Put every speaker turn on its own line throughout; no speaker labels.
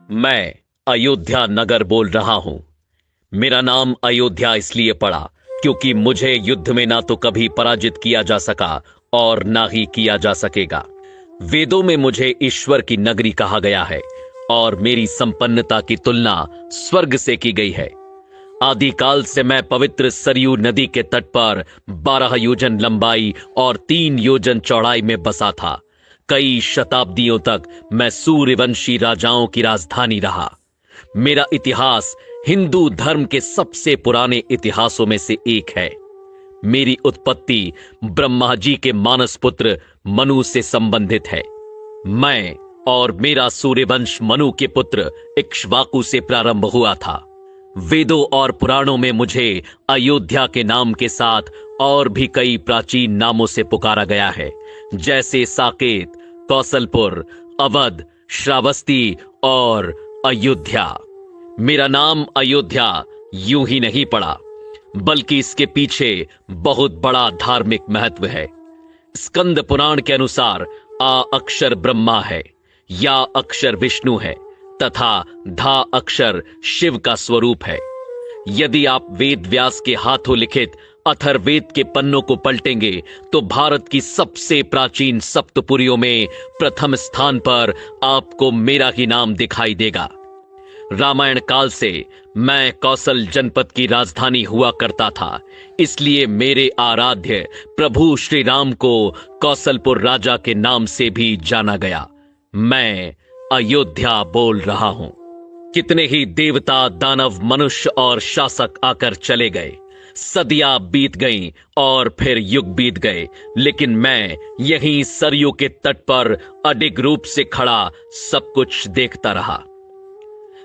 मैं अयोध्या नगर बोल रहा हूं। मेरा नाम अयोध्या इसलिए पड़ा क्योंकि मुझे युद्ध में ना तो कभी पराजित किया जा सका और ना ही किया जा सकेगा। वेदों में मुझे ईश्वर की नगरी कहा गया है और मेरी संपन्नता की तुलना स्वर्ग से की गई है। आदिकाल से मैं पवित्र सरयू नदी के तट पर 12 योजन लंबाई और 3 योजन चौड़ाई में बसा था। कई शताब्दियों तक मैं सूर्यवंशी राजाओं की राजधानी रहा। मेरा इतिहास हिंदू धर्म के सबसे पुराने इतिहासों में से एक है। मेरी उत्पत्ति ब्रह्मा जी के मानस पुत्र मनु से संबंधित है। मैं और मेरा सूर्यवंश मनु के पुत्र इक्ष्वाकु से प्रारंभ हुआ था। वेदों और पुराणों में मुझे अयोध्या के नाम के साथ और भी कई प्राचीन नामों से पुकारा गया है, जैसे साकेत, कौशलपुर, अवध, श्रावस्ती और अयोध्या। मेरा नाम अयोध्या यूं ही नहीं पड़ा, बल्कि इसके पीछे बहुत बड़ा धार्मिक महत्व है। स्कंद पुराण के अनुसार आ अक्षर ब्रह्मा है, या अक्षर विष्णु है तथा धा अक्षर शिव का स्वरूप है। यदि आप वेद व्यास के हाथों लिखित अथर्ववेद के पन्नों को पलटेंगे तो भारत की सबसे प्राचीन सप्तपुरियों में प्रथम स्थान पर आपको मेरा ही नाम दिखाई देगा। रामायण काल से मैं कौशल जनपद की राजधानी हुआ करता था, इसलिए मेरे आराध्य प्रभु श्री राम को कौशलपुर राजा के नाम से भी जाना गया। मैं अयोध्या बोल रहा हूं। कितने ही देवता, दानव, मनुष्य और शासक आकर चले गए, सदियां बीत गईं और फिर युग बीत गए, लेकिन मैं यहीं सरयू के तट पर अडिग रूप से खड़ा सब कुछ देखता रहा।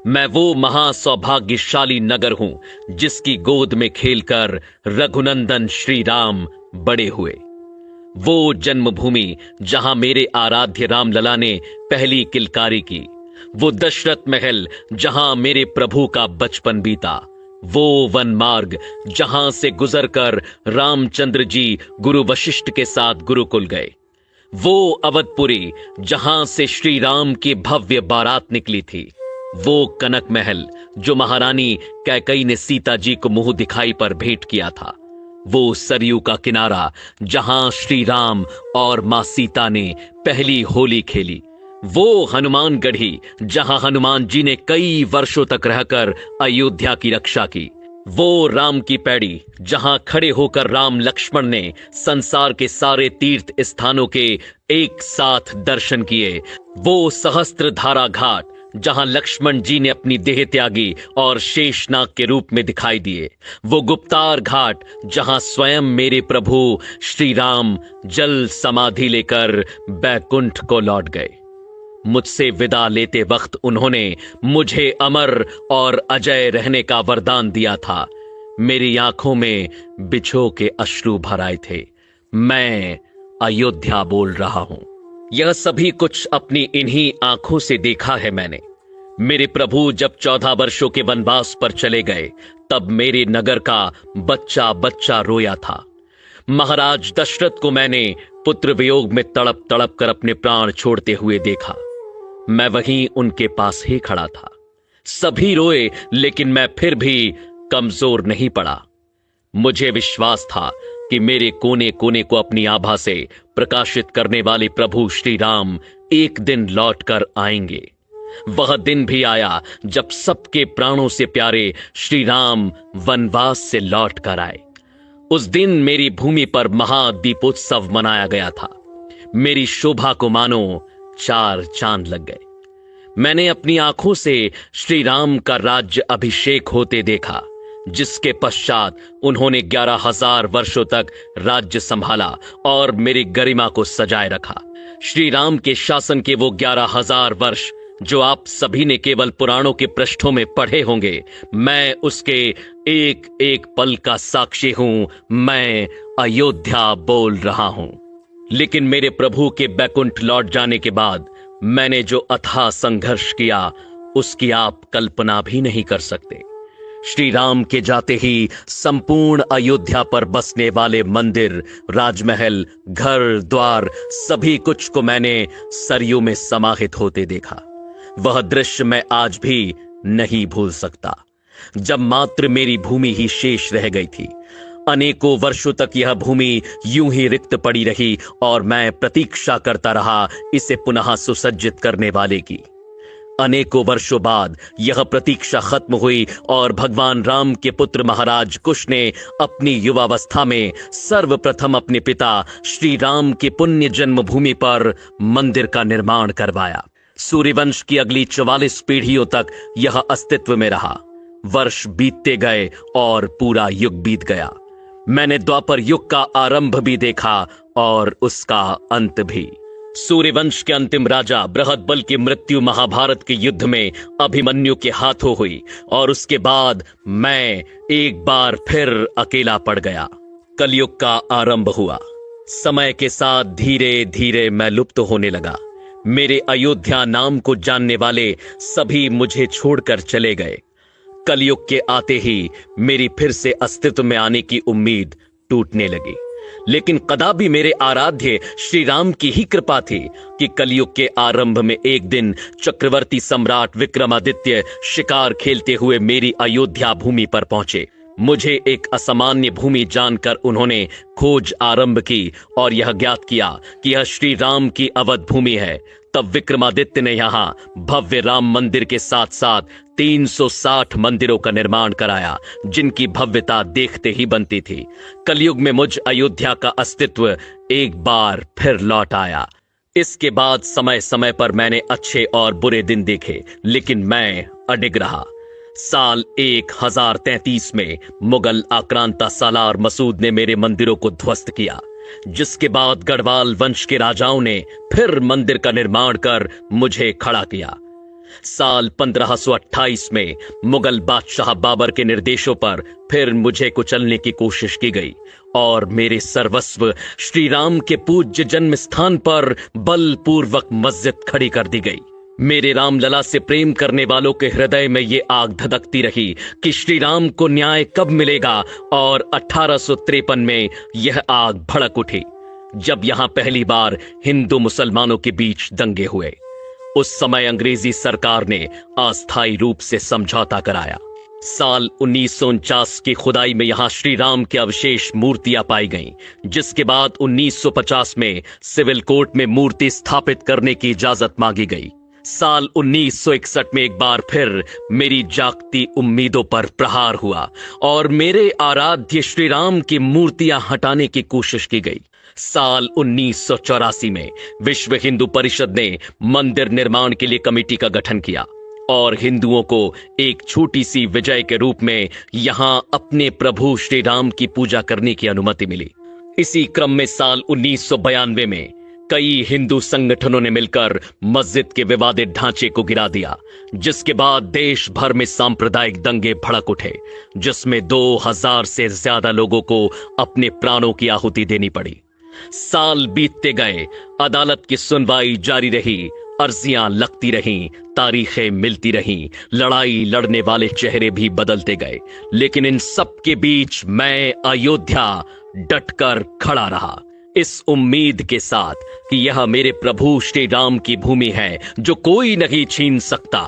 मैं वो महासौभाग्यशाली नगर हूं जिसकी गोद में खेलकर रघुनंदन श्री राम बड़े हुए। वो जन्मभूमि जहां मेरे आराध्य रामलला ने पहली किलकारी की। वो दशरथ महल जहां मेरे प्रभु का बचपन बीता। वो वन मार्ग जहां से गुजरकर रामचंद्र जी गुरु वशिष्ठ के साथ गुरुकुल गए। वो अवधपुरी जहां से श्री राम की भव्य बारात निकली थी। वो कनक महल जो महारानी कैकई ने सीता जी को मुंह दिखाई पर भेंट किया था। वो सरयू का किनारा जहां श्री राम और मां सीता ने पहली होली खेली। वो हनुमान गढ़ी जहां हनुमान जी ने कई वर्षों तक रहकर अयोध्या की रक्षा की। वो राम की पैड़ी जहां खड़े होकर राम लक्ष्मण ने संसार के सारे तीर्थ स्थानों के एक साथ दर्शन किए। वो सहस्त्रधारा घाट जहां लक्ष्मण जी ने अपनी देह त्यागी और शेषनाग के रूप में दिखाई दिए। वो गुप्तार घाट जहां स्वयं मेरे प्रभु श्री राम जल समाधि लेकर बैकुंठ को लौट गए। मुझसे विदा लेते वक्त उन्होंने मुझे अमर और अजय रहने का वरदान दिया था। मेरी आंखों में बिछो के अश्रु भर आए थे। मैं अयोध्या बोल रहा हूं। यह सभी कुछ अपनी इन्हीं आंखों से देखा है मैंने। मेरे प्रभु जब 14 वर्षों के वनवास पर चले गए तब मेरे नगर का बच्चा बच्चा रोया था। महाराज दशरथ को मैंने पुत्र वियोग में तड़प तड़प कर अपने प्राण छोड़ते हुए देखा। मैं वहीं उनके पास ही खड़ा था। सभी रोए, लेकिन मैं फिर भी कमजोर नहीं पड़ा। मुझे विश्वास था कि मेरे कोने कोने को अपनी आभा से प्रकाशित करने वाले प्रभु श्री राम एक दिन लौट कर आएंगे। वह दिन भी आया जब सबके प्राणों से प्यारे श्री राम वनवास से लौट कर आए। उस दिन मेरी भूमि पर महादीपोत्सव मनाया गया था। मेरी शोभा को मानो 4 चांद लग गए। मैंने अपनी आंखों से श्री राम का राज्य अभिषेक होते देखा, जिसके पश्चात उन्होंने 11,000 वर्षों तक राज्य संभाला और मेरी गरिमा को सजाए रखा। श्री राम के शासन के वो 11,000 वर्ष जो आप सभी ने केवल पुराणों के पृष्ठों में पढ़े होंगे, मैं उसके एक एक पल का साक्षी हूं। मैं अयोध्या बोल रहा हूं। लेकिन मेरे प्रभु के बैकुंठ लौट जाने के बाद मैंने जो अथाह संघर्ष किया उसकी आप कल्पना भी नहीं कर सकते। श्री राम के जाते ही संपूर्ण अयोध्या पर बसने वाले मंदिर, राजमहल, घर द्वार, सभी कुछ को मैंने सरयू में समाहित होते देखा। वह दृश्य मैं आज भी नहीं भूल सकता, जब मात्र मेरी भूमि ही शेष रह गई थी। अनेकों वर्षों तक यह भूमि यूं ही रिक्त पड़ी रही और मैं प्रतीक्षा करता रहा इसे पुनः सुसज्जित करने वाले की। अनेकों वर्षों बाद यह प्रतीक्षा खत्म हुई और भगवान राम के पुत्र महाराज कुश ने अपनी युवावस्था में सर्वप्रथम अपने पिता श्री राम की पुण्य जन्मभूमि पर मंदिर का निर्माण करवाया। सूर्यवंश की अगली 44 पीढ़ियों तक यह अस्तित्व में रहा। वर्ष बीतते गए और पूरा युग बीत गया। मैंने द्वापर युग का आरंभ भी देखा और उसका अंत भी। सूर्यवंश के अंतिम राजा बृहदबल की मृत्यु महाभारत के युद्ध में अभिमन्यु के हाथों हुई और उसके बाद मैं एक बार फिर अकेला पड़ गया। कलयुग का आरंभ हुआ। समय के साथ धीरे धीरे मैं लुप्त होने लगा। मेरे अयोध्या नाम को जानने वाले सभी मुझे छोड़कर चले गए। कलयुग के आते ही मेरी फिर से अस्तित्व में आने की उम्मीद टूटने लगी। लेकिन कदापि मेरे आराध्य श्री राम की ही कृपा थी कि कलयुग के आरंभ में एक दिन चक्रवर्ती सम्राट विक्रमादित्य शिकार खेलते हुए मेरी अयोध्या भूमि पर पहुंचे। मुझे एक असामान्य भूमि जानकर उन्होंने खोज आरंभ की और यह ज्ञात किया कि यह श्री राम की अवध भूमि है। तब विक्रमादित्य ने यहां भव्य राम मंदिर के साथ साथ 360 मंदिरों का निर्माण कराया, जिनकी भव्यता देखते ही बनती थी। कलयुग में मुझ अयोध्या का अस्तित्व एक बार फिर लौट आया। इसके बाद समय समय पर मैंने अच्छे और बुरे दिन देखे, लेकिन मैं अडिग रहा। साल 1033 में मुगल आक्रांता सालार मसूद ने मेरे मंदिरों को ध्वस्त किया, जिसके बाद गढ़वाल वंश के राजाओं ने फिर मंदिर का निर्माण कर मुझे खड़ा किया। साल 1528 में मुगल बादशाह बाबर के निर्देशों पर फिर मुझे कुचलने की कोशिश की गई और मेरे सर्वस्व श्री राम के पूज्य जन्म स्थान पर बलपूर्वक मस्जिद खड़ी कर दी गई। मेरे रामलला से प्रेम करने वालों के हृदय में ये आग धधकती रही कि श्री राम को न्याय कब मिलेगा, और 1853 में यह आग भड़क उठी जब यहां पहली बार हिंदू मुसलमानों के बीच दंगे हुए। उस समय अंग्रेजी सरकार ने अस्थायी रूप से समझौता कराया। साल 1949 की खुदाई में यहां श्री राम के अवशेष मूर्तियां पाई गईं, जिसके बाद 1950 में सिविल कोर्ट में मूर्ति स्थापित करने की इजाजत मांगी गई। साल 1961 में एक बार फिर मेरी जागती उम्मीदों पर प्रहार हुआ और मेरे आराध्य श्री राम की मूर्तियां हटाने की कोशिश की गई। साल 1984 में विश्व हिंदू परिषद ने मंदिर निर्माण के लिए कमेटी का गठन किया और हिंदुओं को एक छोटी सी विजय के रूप में यहां अपने प्रभु श्री राम की पूजा करने की अनुमति मिली। इसी क्रम में साल 1992 में कई हिंदू संगठनों ने मिलकर मस्जिद के विवादित ढांचे को गिरा दिया, जिसके बाद देश भर में सांप्रदायिक दंगे भड़क उठे, जिसमें 2000 से ज्यादा लोगों को अपने प्राणों की आहुति देनी पड़ी। साल बीतते गए, अदालत की सुनवाई जारी रही, अर्जियां लगती रहीं, तारीखें मिलती रहीं, लड़ाई लड़ने वाले चेहरे भी बदलते गए, लेकिन इन सब के बीच मैं अयोध्या डटकर खड़ा रहा, इस उम्मीद के साथ कि यह मेरे प्रभु श्री राम की भूमि है जो कोई नहीं छीन सकता।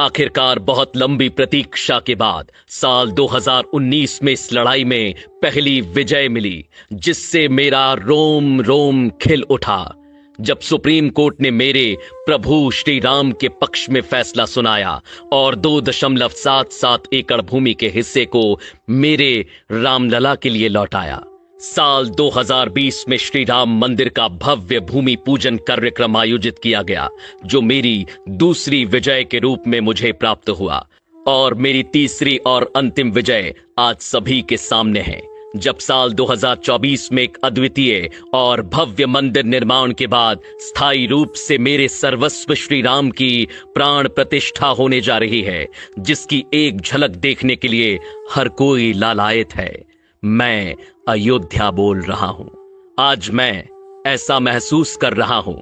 आखिरकार बहुत लंबी प्रतीक्षा के बाद साल 2019 में इस लड़ाई में पहली विजय मिली, जिससे मेरा रोम रोम खिल उठा जब सुप्रीम कोर्ट ने मेरे प्रभु श्री राम के पक्ष में फैसला सुनाया और 2.77 एकड़ भूमि के हिस्से को मेरे रामलला के लिए लौटाया। साल 2020 में श्री राम मंदिर का भव्य भूमि पूजन कार्यक्रम आयोजित किया गया, जो मेरी दूसरी विजय के रूप में मुझे प्राप्त हुआ, और मेरी तीसरी और अंतिम विजय आज सभी के सामने है, जब साल 2024 में एक अद्वितीय और भव्य मंदिर निर्माण के बाद स्थायी रूप से मेरे सर्वस्व श्री राम की प्राण प्रतिष्ठा होने जा रही है, जिसकी एक झलक देखने के लिए हर कोई लालायत है। मैं अयोध्या बोल रहा हूं। आज मैं ऐसा महसूस कर रहा हूं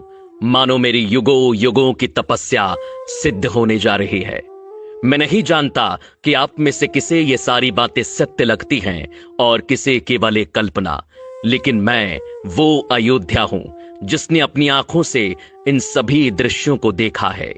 मानो मेरी युगों युगों की तपस्या सिद्ध होने जा रही है। मैं नहीं जानता कि आप में से किसे ये सारी बातें सत्य लगती हैं और किसे केवल एक कल्पना, लेकिन मैं वो अयोध्या हूं जिसने अपनी आंखों से इन सभी दृश्यों को देखा है।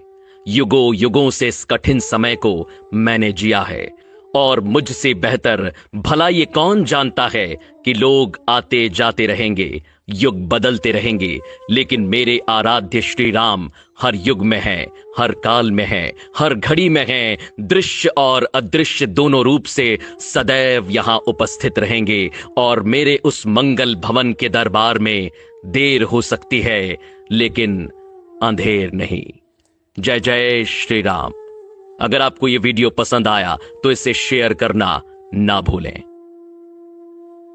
युगों युगों से इस कठिन समय को मैंने जिया है, और मुझसे बेहतर भला ये कौन जानता है कि लोग आते जाते रहेंगे, युग बदलते रहेंगे, लेकिन मेरे आराध्य श्री राम हर युग में है, हर काल में है, हर घड़ी में है, दृश्य और अदृश्य दोनों रूप से सदैव यहां उपस्थित रहेंगे। और मेरे उस मंगल भवन के दरबार में देर हो सकती है, लेकिन अंधेर नहीं। जय जय श्री राम। अगर आपको यह वीडियो पसंद आया तो इसे शेयर करना ना भूलें।